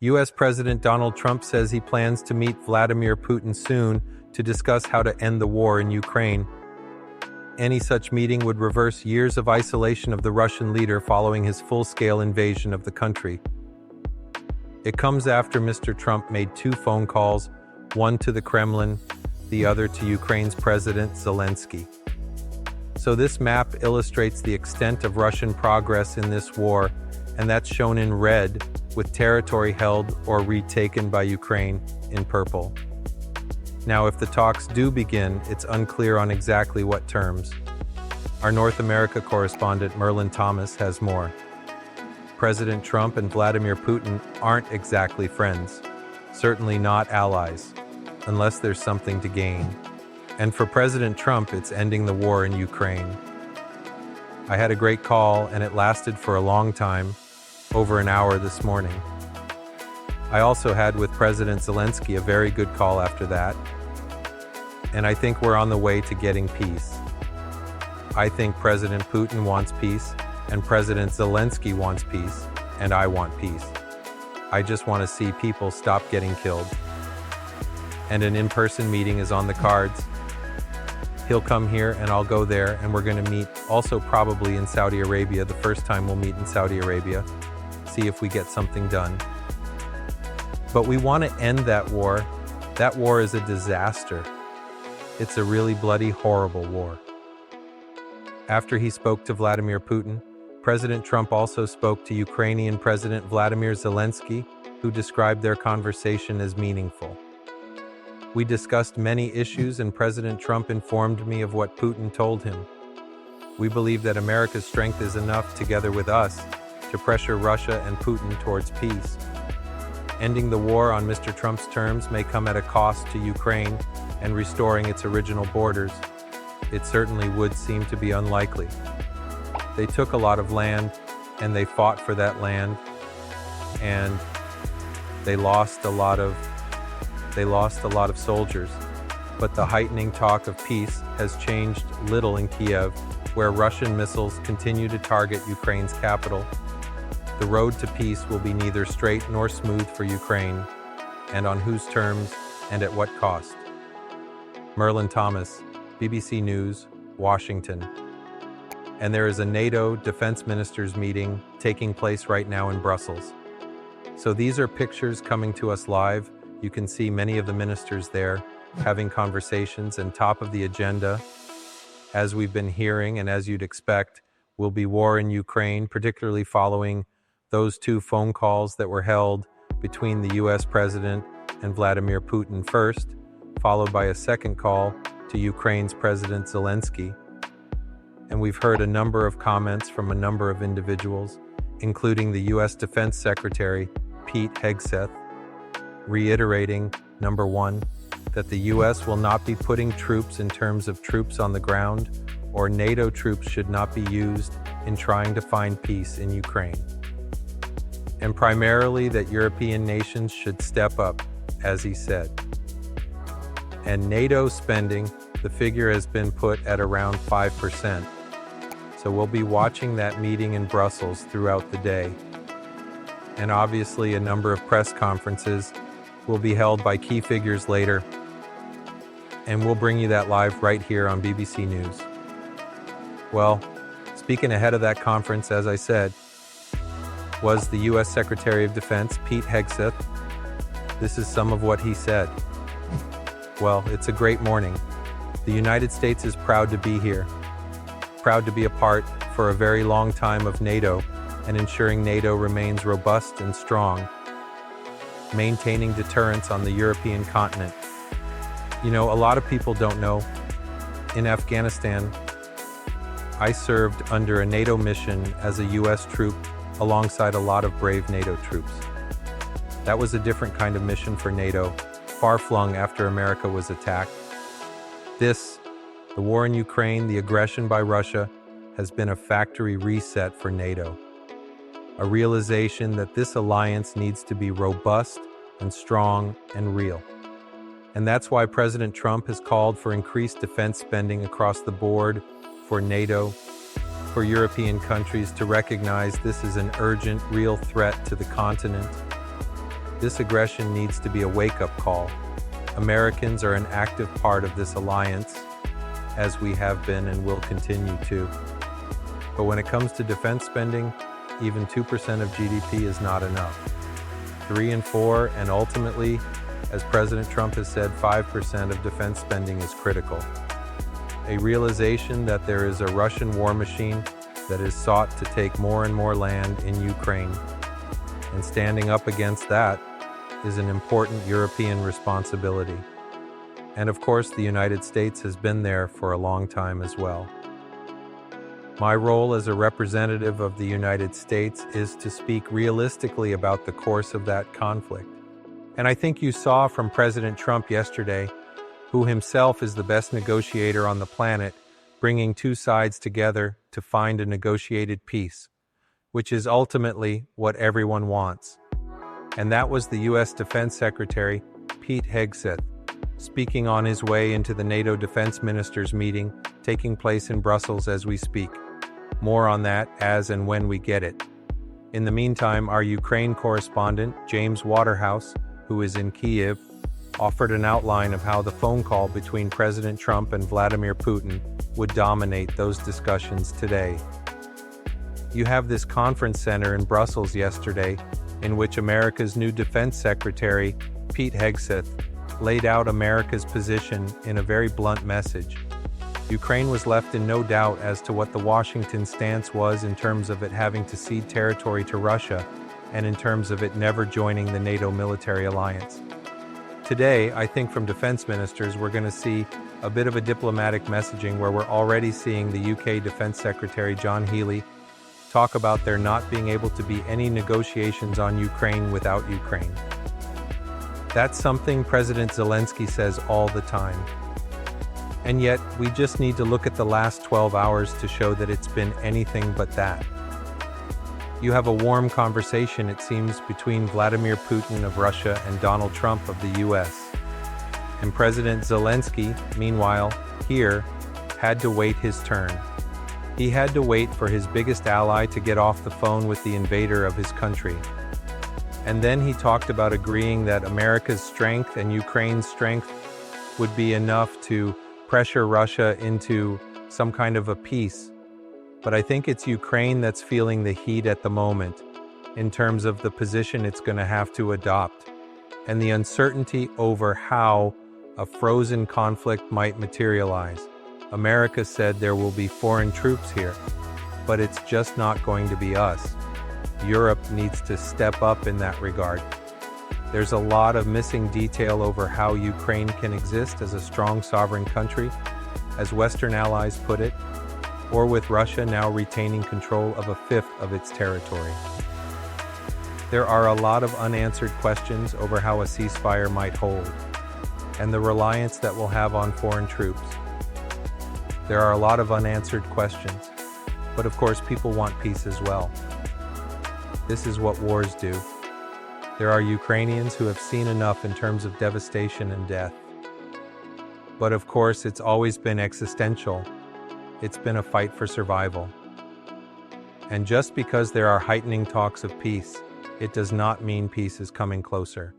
U.S. President Donald Trump says he plans to meet Vladimir Putin soon to discuss how to end the war in Ukraine. Any such meeting would reverse years of isolation of the Russian leader following his full-scale invasion of the country. It comes after Mr. Trump made 2 phone calls, one to the Kremlin, the other to Ukraine's President Zelensky. So this map illustrates the extent of Russian progress in this war, and that's shown in red, with territory held or retaken by Ukraine in purple. Now, if the talks do begin, it's unclear on exactly what terms. Our North America correspondent Merlin Thomas has more. President Trump and Vladimir Putin aren't exactly friends, certainly not allies, unless there's something to gain. And for President Trump, it's ending the war in Ukraine. I had a great call, and it lasted for a long time, over an hour this morning. I also had with President Zelensky a very good call after that, and I think we're on the way to getting peace. I think President Putin wants peace, and President Zelensky wants peace, and I want peace. I just want to see people stop getting killed. And an in-person meeting is on the cards. He'll come here and I'll go there, and we're going to meet also probably in Saudi Arabia. The first time we'll meet in Saudi Arabia, see if we get something done. But we want to end that war. That war is a disaster. It's a really bloody, horrible war. After he spoke to Vladimir Putin, President Trump also spoke to Ukrainian President Vladimir Zelensky, who described their conversation as meaningful. We discussed many issues, and President Trump informed me of what Putin told him. We believe that America's strength is enough, together with us, to pressure Russia and Putin towards peace. Ending the war on Mr. Trump's terms may come at a cost to Ukraine and restoring its original borders. It certainly would seem to be unlikely. They took a lot of land, and they fought for that land, and they lost a lot of soldiers. But the heightening talk of peace has changed little in Kiev, where Russian missiles continue to target Ukraine's capital. The road to peace will be neither straight nor smooth for Ukraine, and on whose terms and at what cost. Merlin Thomas, BBC News, Washington. And there is a NATO defense ministers meeting taking place right now in Brussels. So these are pictures coming to us live. You can see many of the ministers there having conversations, and top of the agenda, as we've been hearing and as you'd expect, will be war in Ukraine, particularly following those 2 phone calls that were held between the U.S. President and Vladimir Putin first, followed by a second call to Ukraine's President Zelensky. And we've heard a number of comments from a number of individuals, including the U.S. Defense Secretary, Pete Hegseth, reiterating, number 1, that the U.S. will not be putting troops in terms of troops on the ground, or NATO troops should not be used in trying to find peace in Ukraine. And primarily that European nations should step up, as he said. And NATO spending, the figure has been put at around 5%. So we'll be watching that meeting in Brussels throughout the day. And obviously a number of press conferences will be held by key figures later. And we'll bring you that live right here on BBC News. Well, speaking ahead of that conference, as I said, was the U.S. Secretary of Defense, Pete Hegseth. This is some of what he said. Well, it's a great morning. The United States is proud to be here, proud to be a part for a very long time of NATO and ensuring NATO remains robust and strong, maintaining deterrence on the European continent. You know, a lot of people don't know, in Afghanistan, I served under a NATO mission as a U.S. troop alongside a lot of brave NATO troops. That was a different kind of mission for NATO, far-flung after America was attacked. This, the war in Ukraine, the aggression by Russia, has been a factory reset for NATO. A realization that this alliance needs to be robust and strong and real. And that's why President Trump has called for increased defense spending across the board for NATO, for European countries to recognize this is an urgent, real threat to the continent. This aggression needs to be a wake-up call. Americans are an active part of this alliance, as we have been and will continue to. But when it comes to defense spending, even 2% of GDP is not enough. 3 and 4, and ultimately, as President Trump has said, 5% of defense spending is critical. A realization that there is a Russian war machine that is sought to take more and more land in Ukraine. And standing up against that is an important European responsibility. And of course, the United States has been there for a long time as well. My role as a representative of the United States is to speak realistically about the course of that conflict. And I think you saw from President Trump yesterday, who himself is the best negotiator on the planet, bringing two sides together to find a negotiated peace, which is ultimately what everyone wants. And that was the U.S. Defense Secretary, Pete Hegseth, speaking on his way into the NATO defense ministers meeting taking place in Brussels as we speak. More on that as and when we get it. In the meantime, our Ukraine correspondent, James Waterhouse, who is in Kyiv, offered an outline of how the phone call between President Trump and Vladimir Putin would dominate those discussions today. You have this conference center in Brussels yesterday, in which America's new Defense Secretary, Pete Hegseth, laid out America's position in a very blunt message. Ukraine was left in no doubt as to what the Washington stance was in terms of it having to cede territory to Russia, and in terms of it never joining the NATO military alliance. Today, I think from defense ministers, we're going to see a bit of a diplomatic messaging where we're already seeing the UK Defense Secretary John Healey talk about there not being able to be any negotiations on Ukraine without Ukraine. That's something President Zelensky says all the time. And yet, we just need to look at the last 12 hours to show that it's been anything but that. You have a warm conversation, it seems, between Vladimir Putin of Russia and Donald Trump of the US. And President Zelensky, meanwhile, here, had to wait his turn. He had to wait for his biggest ally to get off the phone with the invader of his country. And then he talked about agreeing that America's strength and Ukraine's strength would be enough to pressure Russia into some kind of a peace. But I think it's Ukraine that's feeling the heat at the moment, in terms of the position it's going to have to adopt, and the uncertainty over how a frozen conflict might materialize. America said there will be foreign troops here, but it's just not going to be us. Europe needs to step up in that regard. There's a lot of missing detail over how Ukraine can exist as a strong sovereign country, as Western allies put it, or with Russia now retaining control of a fifth of its territory. There are a lot of unanswered questions over how a ceasefire might hold, and the reliance that we'll have on foreign troops. There are a lot of unanswered questions, but of course people want peace as well. This is what wars do. There are Ukrainians who have seen enough in terms of devastation and death. But of course, it's always been existential. It's been a fight for survival. And just because there are heightening talks of peace, it does not mean peace is coming closer.